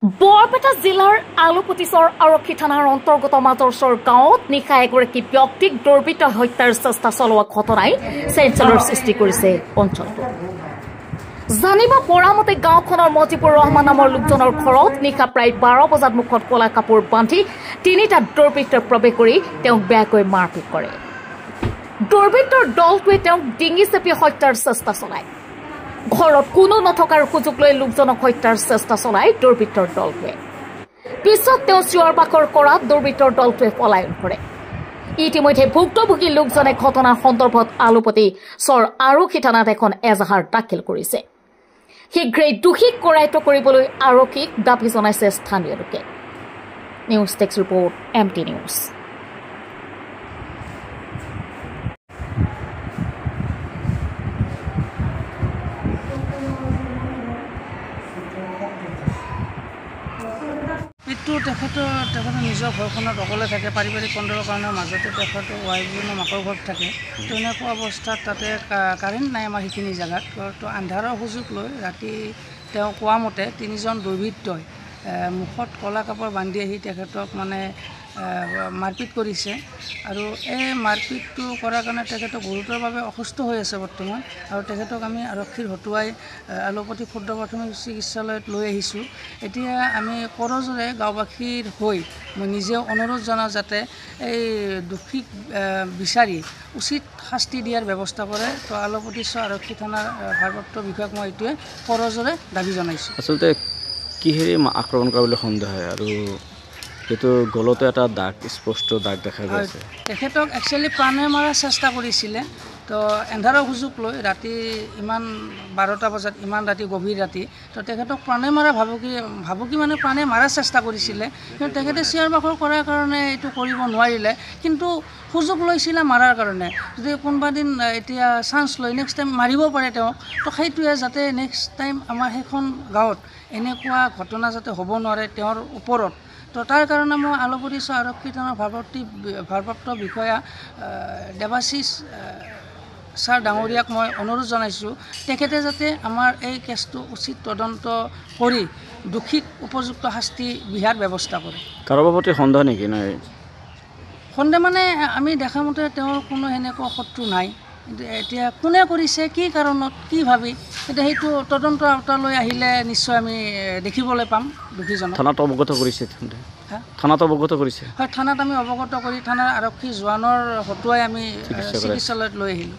বৰপেটা জিলাৰ আলুপতিচৰ আৰক্ষী থানাৰ অন্তৰ্গত মাজৰচৰ গাঁৱত নিশা এগৰাকী ব্যক্তিক দুৰ্বৃত্ত হত্যাৰ চেষ্টা চলোৱা ঘটনাই চাঞ্চল্যৰ সৃষ্টি কৰিছে অঞ্চলটোত। জানিব পৰা মতে গাঁওখনৰ মজিবুৰ ৰহমান নামৰ লোকজনৰ ঘৰত নিশা প্ৰায় 12 বজাত মুখত কলা কাপোৰ বান্ধি তিনিটা দুৰ্বৃত্তই প্ৰৱেশ কৰি তেওঁক বেয়াকৈ মাৰপিট কৰে। দুৰ্বৃত্তৰ দলটোৱে তেওঁক ডিঙি চেপি হত্যাৰ চেষ্টা চলায়। ঘৰত কোনো নথকাৰ সুযোগ লৈ লোকজনক হত্যাৰ চেষ্টা চলায় দুৰ্বৃত্তৰ দলটোৱে। পিছত তেওঁ চিঞৰ বাখৰ কৰাত দুৰ্বৃত্তৰ দলটোৱে পলায়ন কৰে। ইতিমধ্যে ভুক্তভোগী লোকজনে ঘটনাৰ সন্দৰ্ভত আলুপতি চৰ আৰক্ষী থানাত এখন এজাহাৰ দাখিল কৰিছে। শীঘ্ৰেই দোষীক কৰায়ত্ব কৰিবলৈ আৰক্ষীক দাবী জনাইছে স্থানীয় লোকে। News desk report MT news. তেখেতৰ নিজৰ ঘৰখনত অকলে থাকে, পাৰিবাৰিক কণ্ডলৰ কাৰণে মাজতে তেখেতৰ ৱাইফজনৰ মাকৰ ঘৰত থাকে। তেনেকুৱা অৱস্থাত তাতে কাৰেণ্ট নাই আমাৰ সেইখিনি জেগাত। তো আন্ধাৰৰ সুযোগ লৈ ৰাতি তেওঁ কোৱা মতে তিনিজন দুৰ্বৃত্তই মুখত কলা কাপোৰ বান্ধি আহি তেখেতক মাৰপিট কৰিছে। আৰু এই মাৰপিটটো কৰাৰ কাৰণে তেখেতক গুৰুতৰভাৱে অসুস্থ হৈ আছে বৰ্তমান। আৰু তেখেতক আমি আৰক্ষীৰ হতুৱাই আলুপতি ক্ষুদ্ৰ প্ৰাথমিক চিকিৎসালয়ত লৈ আহিছোঁ। এতিয়া আমি কৰজোৰে গাঁওবাসীৰ হৈ মই নিজেও অনুৰোধ জনাওঁ যাতে এই দোষীক বিচাৰি উচিত শাস্তি দিয়াৰ ব্যৱস্থা কৰে। তো আলুপতি আৰক্ষী থানাৰ ভাৰপ্ৰাপ্ত বিষয়াক মই এইটোৱে কৰজোৰে দাবী জনাইছোঁ। আচলতে কিহেৰে আক্ৰমণ কৰা বুলি সন্দেহ হয় আৰু এইটো গলতে এটা দাগ, স্পষ্ট দাগ দেখা গৈছে। তেখেতক একচুৱেলি প্ৰাণে মাৰাৰ চেষ্টা কৰিছিলে। তো এন্ধাৰৰ সুযোগ লৈ ৰাতি ইমান 12টা বজাত, ইমান ৰাতি গভীৰ ৰাতি, তো তেখেতক প্ৰাণে মাৰা ভাবুকি মানে প্ৰাণে মাৰাৰ চেষ্টা কৰিছিলে। কিন্তু তেখেতে চিঞৰ বাখৰ কৰাৰ কাৰণে এইটো কৰিব নোৱাৰিলে, কিন্তু সুযোগ লৈছিলে মাৰাৰ কাৰণে। যদি কোনোবা দিন এতিয়া চান্স লৈ নেক্সট টাইম মাৰিব পাৰে তেওঁক, তো সেইটোৱে যাতে নেক্সট টাইম আমাৰ সেইখন গাঁৱত এনেকুৱা ঘটনা যাতে হ'ব নোৱাৰে তেওঁৰ ওপৰত। তো তাৰ কাৰণে মই আলুপতি আৰক্ষী থানাৰ ভাৰপ্ৰাপ্ত বিষয়া দেৱাশিষ ছাৰ ডাঙৰীয়াক মই অনুৰোধ জনাইছোঁ, তেখেতে যাতে আমাৰ এই কেছটো উচিত তদন্ত কৰি দোষীক উপযুক্ত শাস্তি বিহাৰ ব্যৱস্থা কৰে। কাৰোবাৰ প্ৰতি সন্দেহ নেকি? নাই সন্দেহ মানে আমি দেখা মতে তেওঁৰ কোনো সেনেকুৱা শত্ৰু নাই। কিন্তু এতিয়া কোনে কৰিছে, কি কাৰণত, কি ভাবি, এতিয়া সেইটো তদন্ত আওতালৈ আহিলে নিশ্চয় আমি দেখিবলৈ পাম দোষীজনক। থানাত অৱগত কৰিছে? থানাত অৱগত কৰিছে? হয়, থানাত আমি অৱগত কৰি থানাৰ আৰক্ষী জোৱানৰ হতুৱাই আমি চিকিৎসালয়ত লৈ আহিলোঁ।